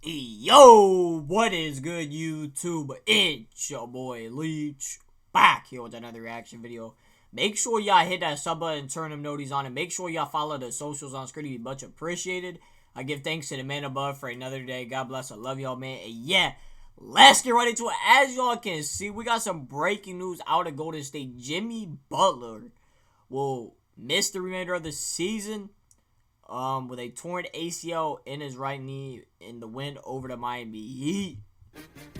Yo, what is good, YouTube? It's your boy Leach back here with another reaction video. Make sure y'all hit that sub button, turn them noties on, and make sure y'all follow the socials on screen. It'd be much appreciated. I give thanks to the man above for another day. God bless. I love y'all, man. And yeah, let's get right into it. As y'all can see, we got some breaking news out of Golden State. Jimmy Butler will miss the remainder of the season with a torn ACL in his right knee in the win over the Miami Heat.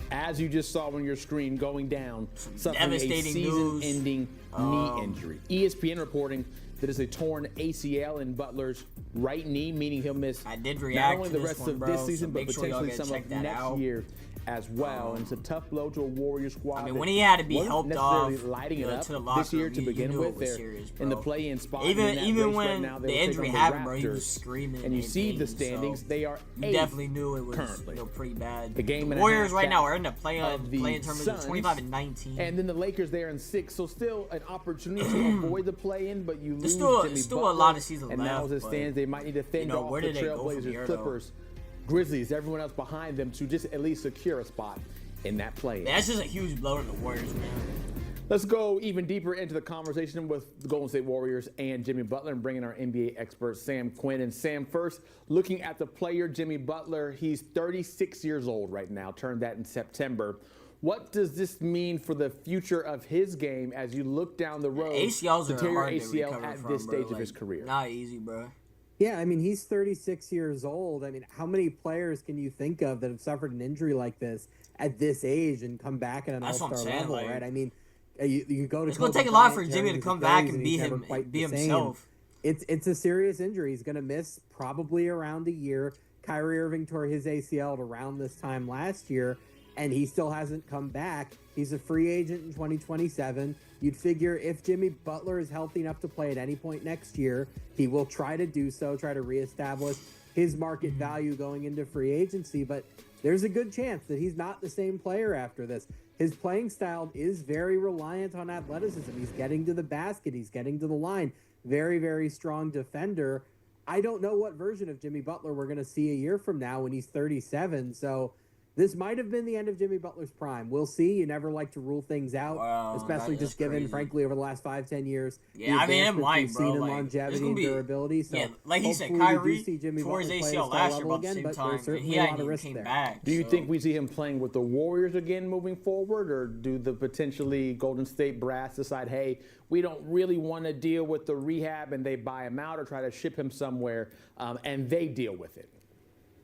As you just saw on your screen, going down, suffering a season-ending knee injury. ESPN reporting that it's a torn ACL in Butler's right knee, meaning he'll miss not only the rest of this season, but potentially some of next year as well. And it's a tough blow to a Warriors squad. I mean, when he had to be helped off lighting it up this year to begin with, they're in the play-in spot. Even when the injury happened, bro, he was screaming. And you see the standings; they are you definitely knew it was pretty bad. The game and Warriors right now are in the play-in tournament, 25-19, and then the Lakers there in 6. So still an opportunity to avoid the play-in, but you lose Jimmy still Butler, a lot of season and left. now as it stands, they might need to fend off the Trailblazers, Clippers, Grizzlies, everyone else behind them to just at least secure a spot in that play. That's just a huge blow to the Warriors, man. Let's go even deeper into the conversation with the Golden State Warriors and Jimmy Butler and bringing our NBA expert Sam Quinn. And Sam, first, looking at the player Jimmy Butler, he's 36 years old right now, turned that in September. What does this mean for the future of his game as you look down the road ACLs to tear your hard ACL to recover at from, this stage bro. of his career? Not easy, bro. Yeah, I mean, he's 36 years old. I mean, how many players can you think of that have suffered an injury like this at this age and come back at an all-star level, like, right? I mean, you go to it's going to take a lot for Jimmy to come back and be himself. It's a serious injury. He's going to miss probably around a year. Kyrie Irving tore his ACL at around this time last year, and he still hasn't come back. He's a free agent in 2027. You'd figure if Jimmy Butler is healthy enough to play at any point next year, he will try to do so, try to reestablish his market value going into free agency. But there's a good chance that he's not the same player after this. His playing style is very reliant on athleticism. He's getting to the basket. He's getting to the line. Very, very strong defender. I don't know what version of Jimmy Butler we're going to see a year from now when he's 37. So this might have been the end of Jimmy Butler's prime. We'll see. You never like to rule things out, especially just given, frankly, over the last 5-10 years. Yeah, I mean, it might, bro. Like, longevity and durability. So yeah, like he said, Kyrie tore his ACL last year about the same time, and he hadn't even came back. Do you think we see him playing with the Warriors again moving forward, or do the potentially Golden State brass decide, hey, we don't really want to deal with the rehab, and they buy him out or try to ship him somewhere, and they deal with it?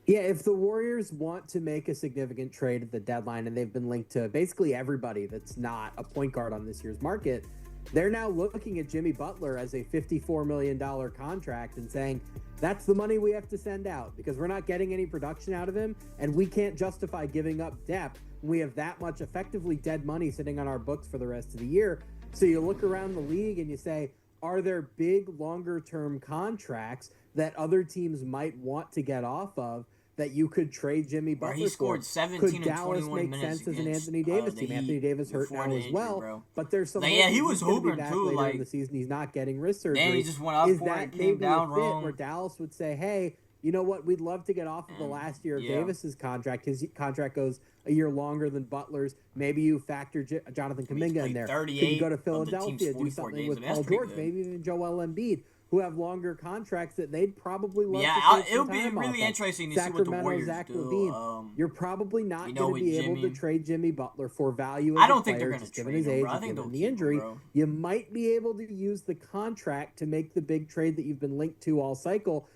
Yeah, if the Warriors want to make a significant trade at the deadline, and they've been linked to basically everybody that's not a point guard on this year's market, they're now looking at Jimmy Butler as a $54 million contract and saying, that's the money we have to send out because we're not getting any production out of him, and we can't justify giving up depth when we have that much effectively dead money sitting on our books for the rest of the year. So you look around the league and you say, are there big, longer-term contracts that other teams might want to get off of that you could trade Jimmy Butler for? He scored 17 could and Dallas 21 make minutes sense as an against, Anthony Davis team? Anthony Davis hurt now as well, bro. but there's some. Yeah, he was hooping back too. Later like in the season, he's not getting wrist surgery. Then he just went up for it, came down wrong. Where Dallas would say, "Hey, you know what? We'd love to get off of the last year of Davis's contract. His contract goes a year longer than Butler's. Maybe you factor Jonathan Kuminga in there. Could you go to Philadelphia, do something with Paul George, maybe even Joel Embiid, who have longer contracts that they'd probably love to take it would some be time really off interesting of. to see what the Sacramento, Warriors Zach do. Levine, you're probably not going to be able to trade Jimmy Butler for value as I don't think they're going to trade given his age, given the injury. You might be able to use the contract to make the big trade that you've been linked to all cycle.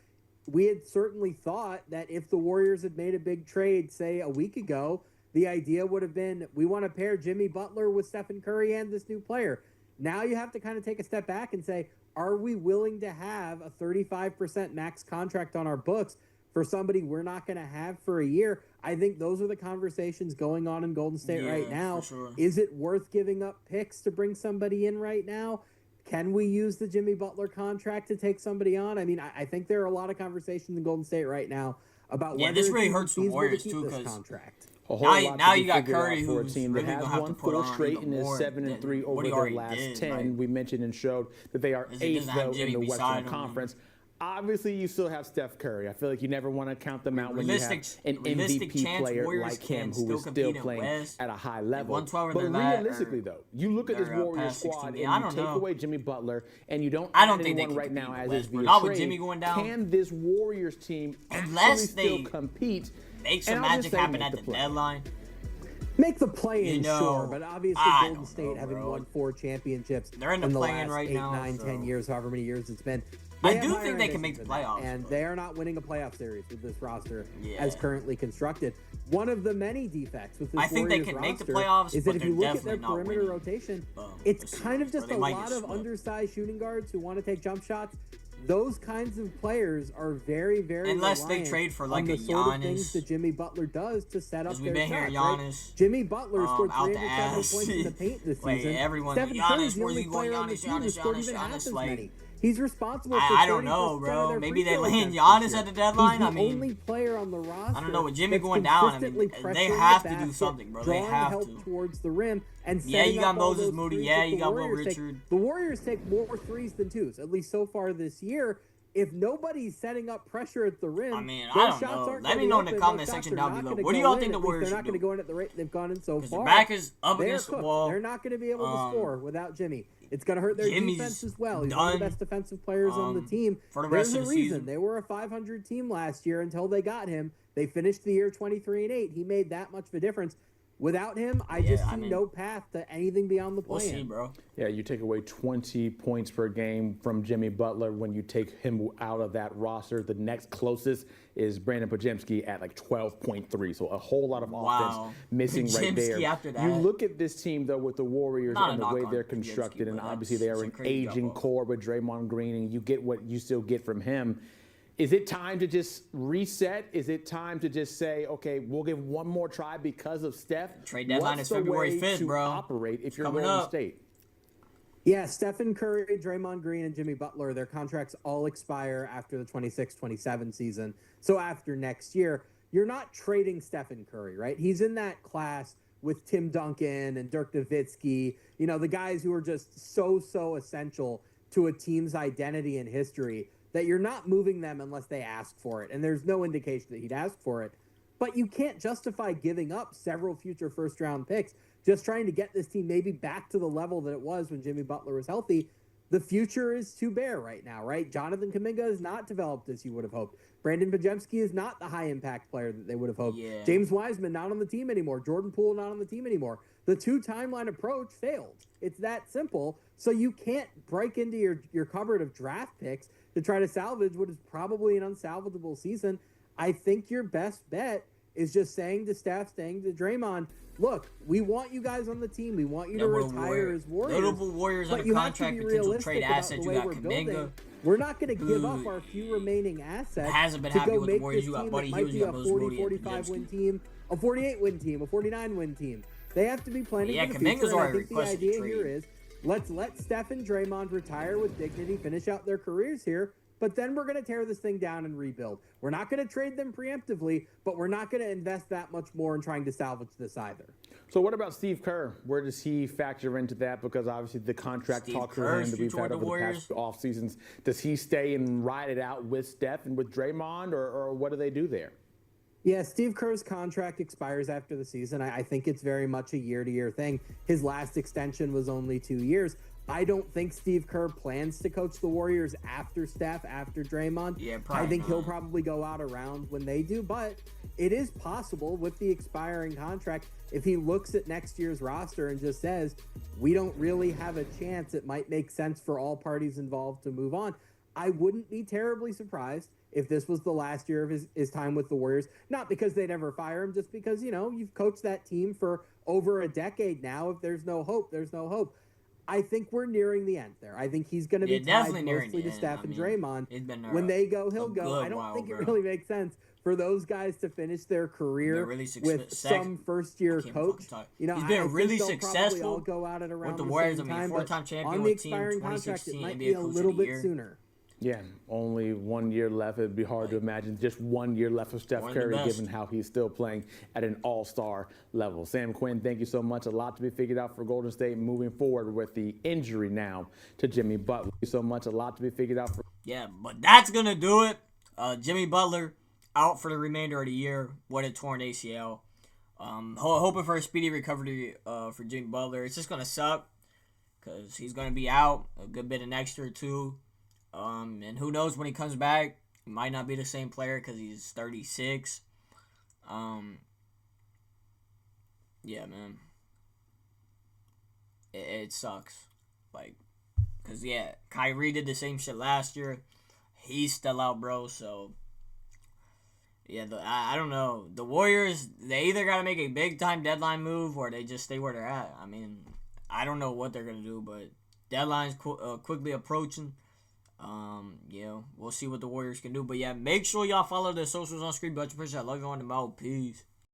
We had certainly thought that if the Warriors had made a big trade, say, a week ago, the idea would have been, we want to pair Jimmy Butler with Stephen Curry and this new player. Now you have to kind of take a step back and say, are we willing to have a 35% max contract on our books for somebody we're not going to have for a year? I think those are the conversations going on in Golden State right now. Sure. Is it worth giving up picks to bring somebody in right now? Can we use the Jimmy Butler contract to take somebody on? I mean, I think there are a lot of conversations in Golden State right now about whether this really it's hurts the Warriors feasible to too, keep this because contract. now you got Curry, for a who's team that really has gonna have won to put 4 on straight even and is more 7-3 over what he their already last did. 10. Like, We mentioned and showed that they are 8th though in the Western Conference. Obviously, you still have Steph Curry. I feel like you never want to count them out when you have an realistic MVP chance player Warriors like him can who is still still compete in playing West. at a high level. 112 But or that, realistically, though, you look at this they're Warriors past 16. squad and I you don't take know. away Jimmy Butler and you don't I add don't think they anyone can right compete now in as West, is bro. via Not with trade, Jimmy going down. can this Warriors team Unless actually they still compete? make some And I'll just magic say happen make at the play. deadline. Make the play-in, You know, sure, but obviously I Golden don't State know, having bro. won 4 championships They're in the the play-in last right 8, now, 9, so. 10 years, however many years it's been. I have do higher think they can make ambitions the than that, playoffs, and but- they are not winning a playoff series with this roster Yeah. as currently constructed. One of the many defects with this I think they Warriors can make the roster playoffs, is but that if they're you look at their definitely not perimeter winning. rotation, the it's kind of series, or just they a might lot get of swept. undersized shooting guards who want to take jump shots. Those kinds of players are very, very Unless they reliant trade for, on like, the a sort of things Giannis. that Jimmy Butler does to set up Because their we've been hearing shots, right? Giannis, Jimmy Butler scored out the 370 ass. points in the paint this Like, season. everyone, Stephen Giannis, Curry's the where's only he going? player on the Giannis, team who Giannis, scored Giannis, even half Giannis, as like- many. He's responsible for I don't 30% know, of bro. their Maybe free they throw land attempts Giannis this at year. the deadline. He's I the mean, only player on the roster. I don't know, with Jimmy that's going down, I mean, consistently they pressuring have the to do basket, something, bro. They drawing have help to. towards the rim, and Yeah, setting you up got all Moses those Moody. threes Yeah, that you the got Will Warriors take. Richard. The Warriors take more threes than twos, at least so far this year. If nobody's setting up pressure at the rim, I mean, I those don't shots know. aren't Let gonna me be know in the open. comment Those shots section are down not below. gonna What do go y'all in. think the At least Warriors They're not should going to do? go in at the rate they've gone in so Because far. the back is up They're against the cooked. wall. They're not going to be able to score without Jimmy. It's going to hurt their Jimmy's defense as well. He's one of the done, best defensive players on the team. for the There's rest a of the reason. season. They were a 500 team last year until they got him. They finished the year 23-8. He made that much of a difference. Without him, I just see no path to anything beyond the We'll play-in. see, bro. Yeah, you take away 20 points per game from Jimmy Butler. When you take him out of that roster, the next closest is Brandon Pajemski at like 12.3. So a whole lot of offense missing right there. After that. You look at this team, though, with the Warriors Not a and the knock way on they're Pajemski, constructed, and but obviously they that's are an a crazy aging drop-off. core with Draymond Green, and you get what you still get from him. Is it time to just reset? Is it time to just say, okay, we'll give one more try because of Steph? Trade deadline What's is February the way 5th, to bro. operate if you're Coming Golden up. State? Yeah, Stephen Curry, Draymond Green, and Jimmy Butler, their contracts all expire after the 26-27 season. So after next year, you're not trading Stephen Curry, right? He's in that class with Tim Duncan and Dirk Nowitzki, you know, the guys who are just so essential to a team's identity and history that you're not moving them unless they ask for it. And there's no indication that he'd ask for it. But you can't justify giving up several future first-round picks just trying to get this team maybe back to the level that it was when Jimmy Butler was healthy. The future is too bare right now, right? Jonathan Kuminga is not developed as you would have hoped. Brandon Pajemski is not the high-impact player that they would have hoped. Yeah. James Wiseman not on the team anymore. Jordan Poole not on the team anymore. The two-timeline approach failed. It's that simple. So you can't break into your cupboard of draft picks to try to salvage what is probably an unsalvageable season. I think your best bet is just saying to Steph, saying to Draymond, look, we want you guys on the team. We want you to retire as Warriors. Notable Warriors but under you contract, have to be potential realistic trade about assets. the You way got we're Kuminga. building. We're not going to give up Who our few remaining assets hasn't been to happy go with the make Warriors. this You got team Buddy that Hield, might you be a got Moses Moody, 40-45 win team, a 48-win team, a 49-win team. They have to be planning Yeah, for the Kuminga's future. And I already think the requested a idea trade. here is let's let Steph and Draymond retire with dignity, finish out their careers here, but then we're going to tear this thing down and rebuild. We're not going to trade them preemptively, but we're not going to invest that much more in trying to salvage this either. So what about Steve Kerr? Where does he factor into that? Because obviously the contract Steve talk Kerr's that we've future had with the over the past off seasons. Does he stay and ride it out with Steph and with Draymond, or what do they do there? Yeah, Steve Kerr's contract expires after the season. I think it's very much a year-to-year thing. His last extension was only 2 years. I don't think Steve Kerr plans to coach the Warriors after Steph, after Draymond. Yeah, probably I think not. he'll probably go out around when they do, but it is possible with the expiring contract, if he looks at next year's roster and just says, we don't really have a chance, it might make sense for all parties involved to move on. I wouldn't be terribly surprised if this was the last year of his time with the Warriors. Not because they'd ever fire him, just because, you know, you've coached that team for over a decade now. If there's no hope, there's no hope. I think we're nearing the end there. I think he's going to be tied mostly to Steph and Draymond. When they go, he'll go. I don't think it really makes sense for those guys to finish their career with some first-year coach. You know, he's been really successful all go out at around with the the Warriors. same I mean, time, four-time but champion on the with team expiring contract, it 2016 might NBA be a Coach of little the bit Year. sooner. Yeah, only 1 year left. It'd be hard to imagine just 1 year left of Steph Curry, given how he's still playing at an all-star level. Sam Quinn, thank you so much. A lot to be figured out for Golden State moving forward with the injury now to Jimmy Butler. Thank you so much. A lot to be figured out for. Yeah, but that's going to do it. Jimmy Butler out for the remainder of the year with a torn ACL. Hoping for a speedy recovery for Jimmy Butler. It's just going to suck because he's going to be out a good bit of next year, too. And who knows when he comes back, he might not be the same player because he's 36. Yeah, man. It sucks. Like, because, yeah, Kyrie did the same shit last year. He's still out, bro, so... Yeah, I don't know. The Warriors, they either got to make a big-time deadline move or they just stay where they're at. I mean, I don't know what they're going to do, but deadline's quickly approaching. Yeah, we'll see what the Warriors can do. But, yeah, make sure y'all follow the socials on screen. But I love you on the mouth. Peace.